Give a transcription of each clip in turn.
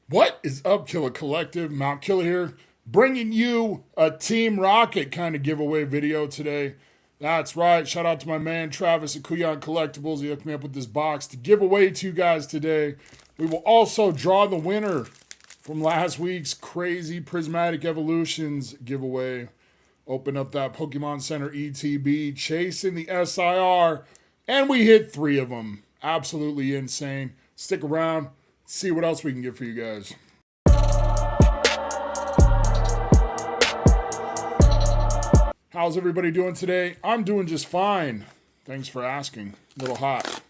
What is up, Killer Collective? Mount Killer here, bringing you a Team Rocket kind of giveaway video today. That's right. Shout out to my man Travis at Kuyan Collectibles. He hooked me up with this box to give away to you guys today. We will also draw the winner from last week's crazy Prismatic Evolutions giveaway. Open up that Pokemon Center ETB, chasing the SIR, and we hit 3 of them. Absolutely insane. Stick around, see what else we can get for you guys. How's everybody doing today? I'm doing just fine. Thanks for asking. A little hot.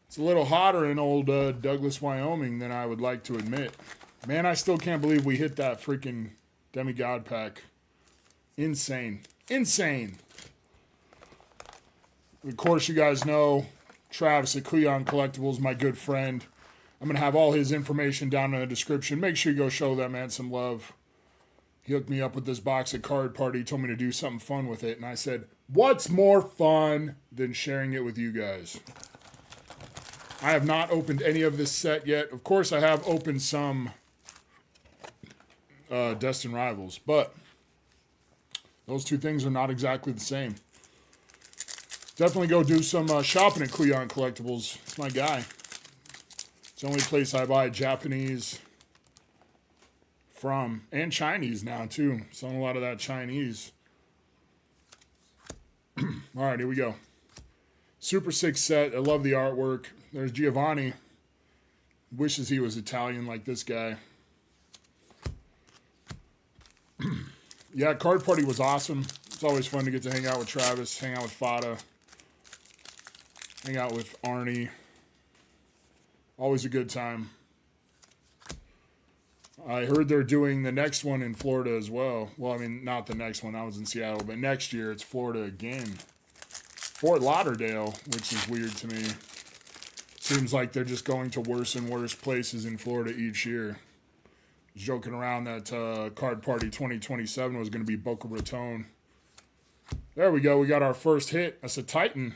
It's a little hotter in old Douglas, Wyoming than I would like to admit. Man, I still can't believe we hit that freaking Demigod pack. Insane. Insane. Of course, you guys know Travis at Kuyan Collectibles, my good friend. I'm going to have all his information down in the description. Make sure you go show that man some love. He hooked me up with this box at Card Party. He told me to do something fun with it. And I said, what's more fun than sharing it with you guys? I have not opened any of this set yet. Of course, I have opened some Destined Rivals. But those two things are not exactly the same. Definitely go do some shopping at Kuyan Collectibles. It's my guy. It's the only place I buy Japanese from, and Chinese now too. Selling a lot of that Chinese. All right, here we go. Super sick set. I love the artwork. There's Giovanni. Wishes he was Italian like this guy. Yeah, Card Party was awesome. It's always fun to get to hang out with Travis, hang out with Fada, hang out with Arnie. Always a good time. I heard they're doing the next one in Florida as well. Well, I mean, not the next one. I was in Seattle. But next year, it's Florida again. Fort Lauderdale, which is weird to me. Seems like they're just going to worse and worse places in Florida each year. Joking around that Card Party 2027 was going to be Boca Raton. There we go. We got our first hit. That's a Titan.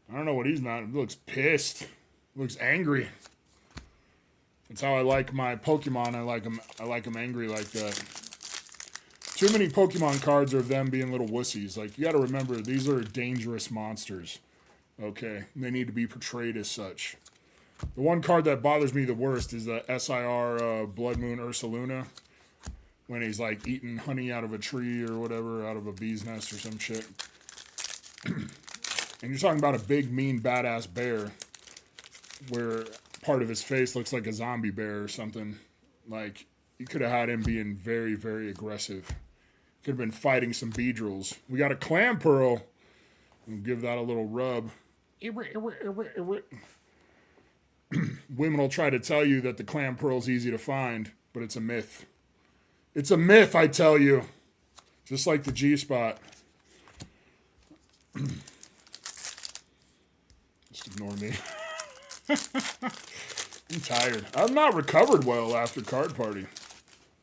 I don't know what he's not. He looks pissed. He looks angry. That's how I like my Pokemon. I like them angry like that. Too many Pokemon cards are of them being little wussies. Like, you got to remember, these are dangerous monsters. Okay? They need to be portrayed as such. The one card that bothers me the worst is the SIR Blood Moon Ursaluna. When he's like eating honey out of a tree or whatever, out of a bee's nest or some shit. And you're talking about a big, mean, badass bear where part of his face looks like a zombie bear or something. Like, you could have had him being very, very aggressive. Could have been fighting some Beedrills. We got a Clam Pearl. We'll give that a little rub. Women will try to tell you that the Clam Pearl's easy to find, but it's a myth. It's a myth, I tell you. Just like the G-Spot. Just ignore me. I'm tired. I've not recovered well after Card Party.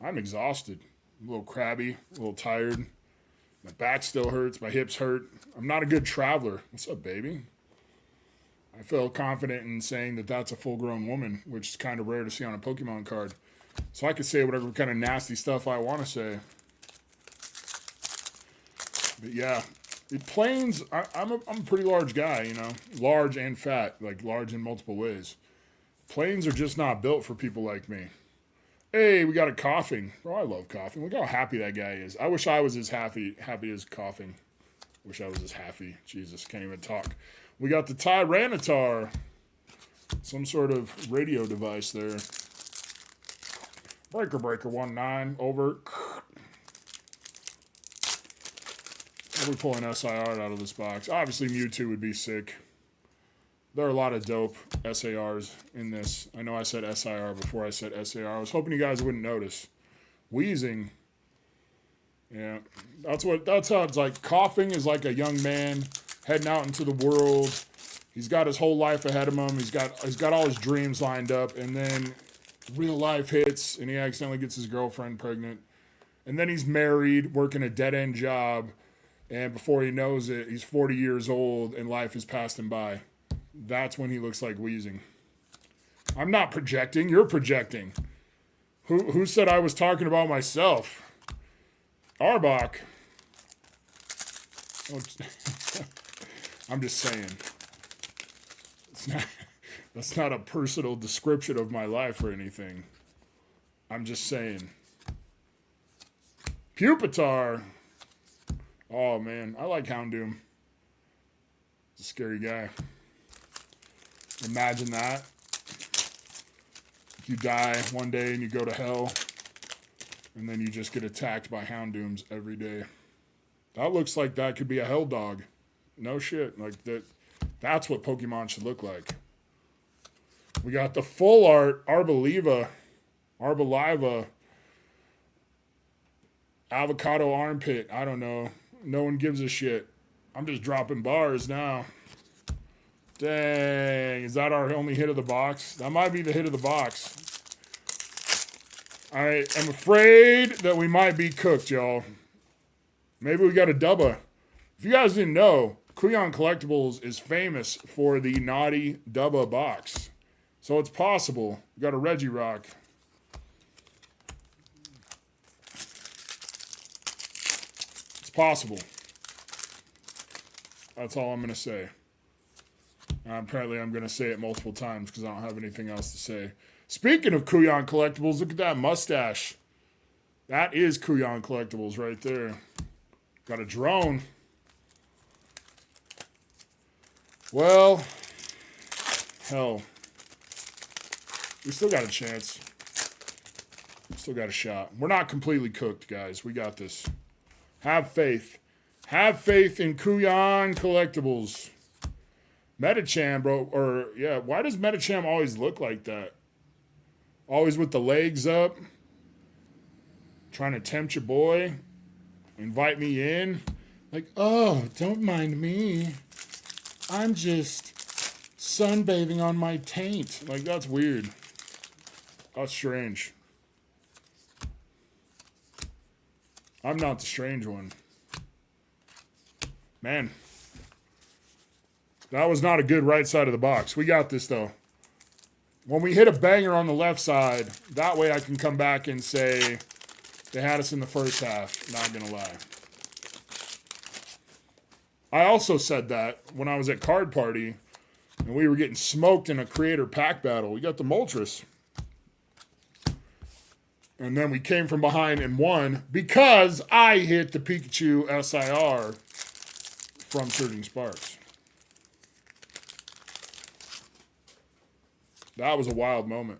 I'm exhausted. I'm a little crabby, a little tired. My back still hurts. My hips hurt. I'm not a good traveler. What's up, baby? I feel confident in saying that that's a full-grown woman, which is kind of rare to see on a Pokemon card. So I can say whatever kind of nasty stuff I want to say. But yeah, planes, I'm a pretty large guy, you know. Large and fat, like large in multiple ways. Planes are just not built for people like me. Hey, we got a Coughing. Bro, I love Coughing. Look how happy that guy is. I wish I was as happy as Coughing. Wish I was as happy. Jesus, can't even talk. We got the Tyranitar. Some sort of radio device there. Breaker 19 over. We're pulling SIR out of this box. Obviously, Mewtwo would be sick. There are a lot of dope SARs in this. I know I said SIR before I said SAR. I was hoping you guys wouldn't notice. Wheezing. Yeah, that's how it's like. Coughing is like a young man heading out into the world. He's got his whole life ahead of him. He's got all his dreams lined up, and then real life hits, and he accidentally gets his girlfriend pregnant. And then he's married, working a dead-end job, and before he knows it, he's 40 years old, and life has passed him by. That's when he looks like wheezing. I'm not projecting. You're projecting. Who said I was talking about myself? Arbok. I'm just saying. That's not a personal description of my life or anything. I'm just saying. Pupitar. Oh, man. I like Houndoom. He's a scary guy. Imagine that. You die one day and you go to hell. And then you just get attacked by Houndooms every day. That looks like that could be a hell dog. No shit. Like that's what Pokemon should look like. We got the full art Arboliva. Avocado armpit. I don't know. No one gives a shit. I'm just dropping bars now. Dang. Is that our only hit of the box? That might be the hit of the box. I am afraid that we might be cooked, y'all. Maybe we got a dubba. If you guys didn't know, Kuyan Collectibles is famous for the naughty dubba box. So it's possible. We got a Regirock. It's possible. That's all I'm going to say. Apparently I'm going to say it multiple times because I don't have anything else to say. Speaking of Kuyan Collectibles, look at that mustache. That is Kuyan Collectibles right there. Got a drone. Well, hell. We still got a chance. Still got a shot. We're not completely cooked, guys. We got this. Have faith. Have faith in Kuyan Collectibles. Metacham, bro. Or, yeah, why does Metacham always look like that? Always with the legs up. Trying to tempt your boy. Invite me in. Like, oh, don't mind me. I'm just sunbathing on my taint. Like, that's weird. That's strange. I'm not the strange one. Man. That was not a good right side of the box. We got this, though. When we hit a banger on the left side, that way I can come back and say they had us in the first half. Not going to lie. I also said that when I was at Card Party and we were getting smoked in a creator pack battle. We got the Moltres. And then we came from behind and won because I hit the Pikachu SIR from Surging Sparks. That was a wild moment.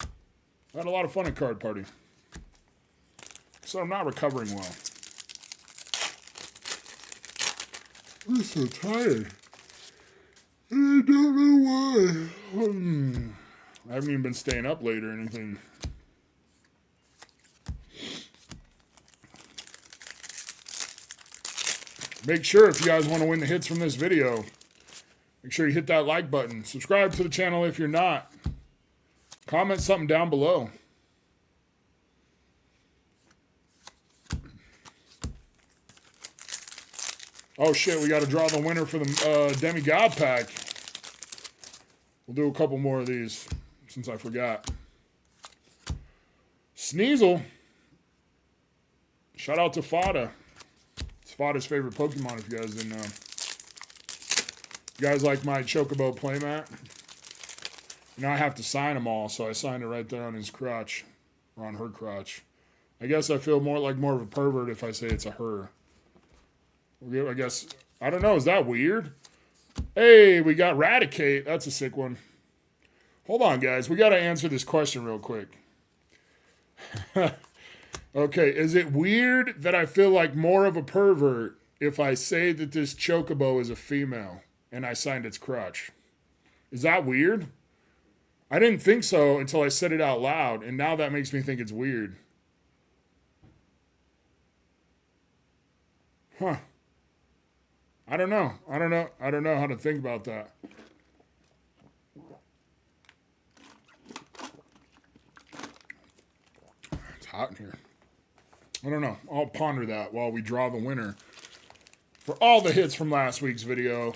I had a lot of fun at Card Party. So I'm not recovering well. I'm so tired. I don't know why. I haven't even been staying up late or anything. Make sure if you guys want to win the hits from this video, make sure you hit that like button. Subscribe to the channel if you're not. Comment something down below. Oh shit, we got to draw the winner for the Demigod pack. We'll do a couple more of these since I forgot. Sneasel. Shout out to Fada. It's Fada's favorite Pokemon if you guys didn't know. You guys like my Chocobo playmat? You know, I have to sign them all, so I signed it right there on his crotch. Or on her crotch. I guess I feel more of a pervert if I say it's a her. I guess, I don't know, is that weird? Hey, we got Raticate. That's a sick one. Hold on, guys. We got to answer this question real quick. Okay, is it weird that I feel like more of a pervert if I say that this Chocobo is a female and I signed its crotch? Is that weird? I didn't think so until I said it out loud, and now that makes me think it's weird. Huh. I don't know. I don't know how to think about that. It's hot in here. I don't know. I'll ponder that while we draw the winner for all the hits from last week's video.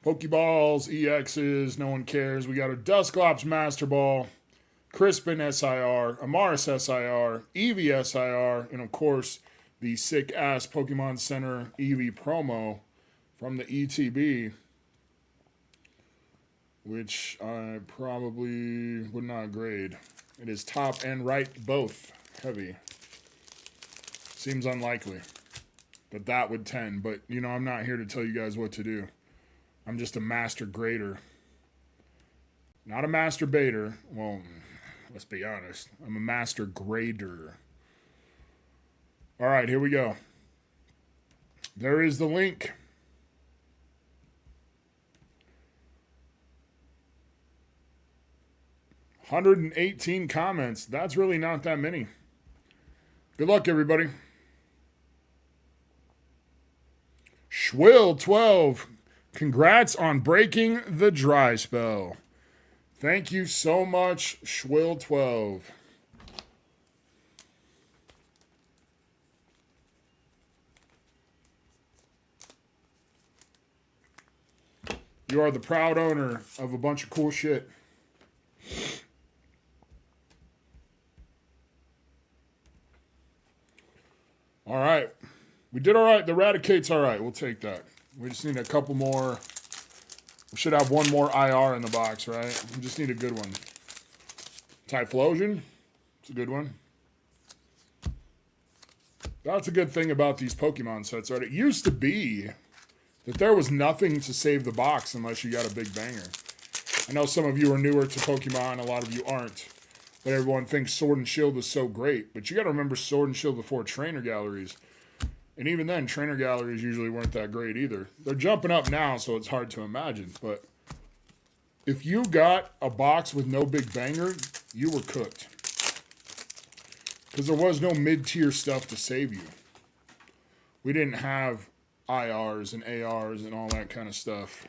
Pokeballs, EXs, no one cares. We got a Dusclops Master Ball, Crispin SIR, Amaris SIR, Eevee SIR, and of course the sick-ass Pokemon Center Eevee promo from the ETB, which I probably would not grade. It is top and right both heavy. Seems unlikely that that would tend, but you know, I'm not here to tell you guys what to do. I'm just a master grader. Not a master baiter. Well, let's be honest. I'm a master grader. All right, here we go. There is the link. $118 comments. That's really not that many. Good luck, everybody. Schwill12. Congrats on breaking the dry spell. Thank you so much, Schwill12. You are the proud owner of a bunch of cool shit. All right. We did all right. The Raticate's all right. We'll take that. We just need a couple more. We should have one more IR in the box, right? We just need a good one. Typhlosion. It's a good one. That's a good thing about these Pokemon sets, right? It used to be that there was nothing to save the box unless you got a big banger. I know some of you are newer to Pokemon. A lot of you aren't. But everyone thinks Sword and Shield is so great. But you got to remember Sword and Shield before trainer galleries. And even then, trainer galleries usually weren't that great either. They're jumping up now, so it's hard to imagine. But if you got a box with no big banger, you were cooked. Because there was no mid-tier stuff to save you. We didn't have IRs and ARs and all that kind of stuff.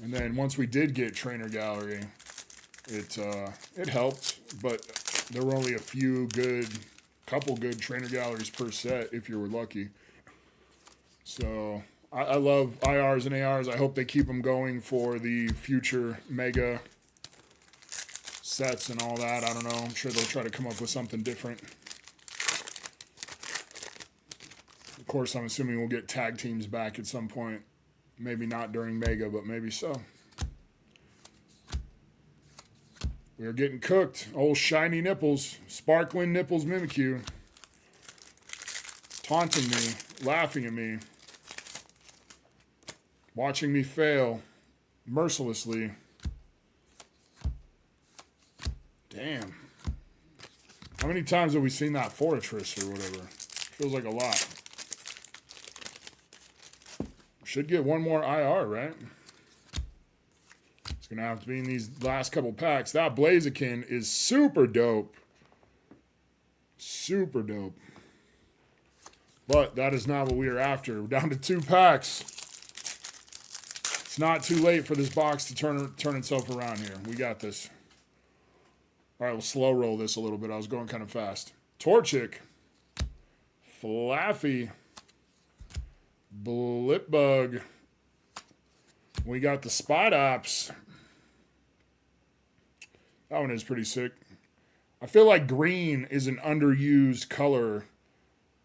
And then once we did get trainer gallery, it helped, but there were only couple good trainer galleries per set if you were lucky. So I love IRs and ARs. I hope they keep them going for the future mega sets and all that. I don't know. I'm sure they'll try to come up with something different. Of course, I'm assuming we'll get tag teams back at some point. Maybe not during Mega, but maybe so. We are getting cooked. Old shiny nipples. Sparkling nipples Mimikyu. Taunting me. Laughing at me. Watching me fail. Mercilessly. Damn. How many times have we seen that Fortress or whatever? Feels like a lot. Should get one more IR, right? It's going to have to be in these last couple packs. That Blaziken is super dope. Super dope. But that is not what we are after. We're down to 2 packs. It's not too late for this box to turn itself around here. We got this. All right, we'll slow roll this a little bit. I was going kind of fast. Torchic. Flaffy. Blipbug. We got the Spot Ops. That one is pretty sick. I feel like green is an underused color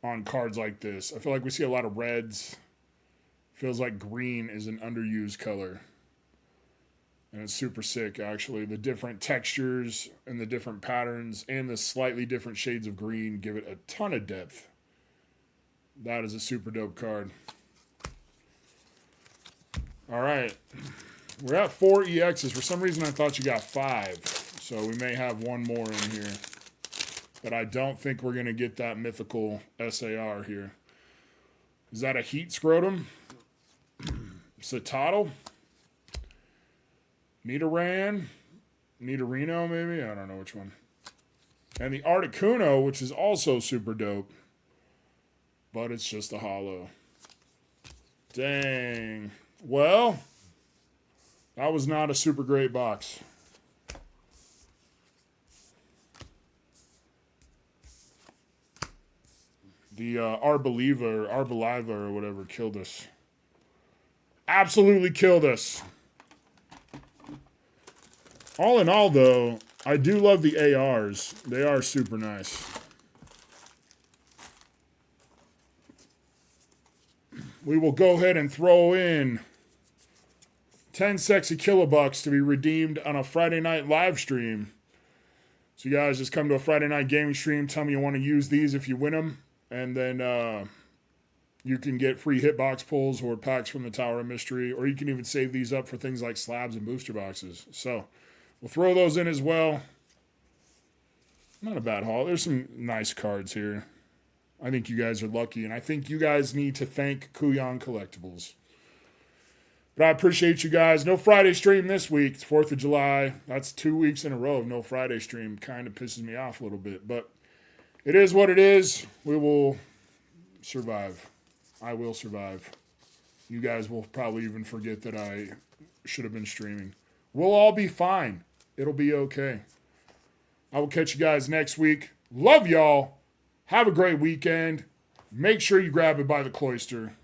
on cards like this. I feel like we see a lot of reds. Feels like green is an underused color. And it's super sick, actually. The different textures and the different patterns and the slightly different shades of green give it a ton of depth. That is a super dope card. All right. We're at 4 EXs. For some reason, I thought you got 5. So we may have one more in here. But I don't think we're going to get that mythical SAR here. Is that a Heat Scrotum? Citadel? Nidoran? Nidorino, maybe? I don't know which one. And the Articuno, which is also super dope. But it's just a holo. Dang. Well, that was not a super great box. The Arbaliva or whatever killed us. Absolutely killed us. All in all, though, I do love the ARs. They are super nice. We will go ahead and throw in 10 sexy kilobucks to be redeemed on a Friday night live stream. So you guys just come to a Friday night gaming stream. Tell me you want to use these if you win them. And then you can get free hitbox pulls or packs from the Tower of Mystery. Or you can even save these up for things like slabs and booster boxes. So we'll throw those in as well. Not a bad haul. There's some nice cards here. I think you guys are lucky. And I think you guys need to thank Kuyan Collectibles. But I appreciate you guys. No Friday stream this week. It's 4th of July. That's 2 weeks in a row of no Friday stream. Kind of pisses me off a little bit. But it is what it is. We will survive. I will survive. You guys will probably even forget that I should have been streaming. We'll all be fine. It'll be okay. I will catch you guys next week. Love y'all. Have a great weekend. Make sure you grab it by the cloister.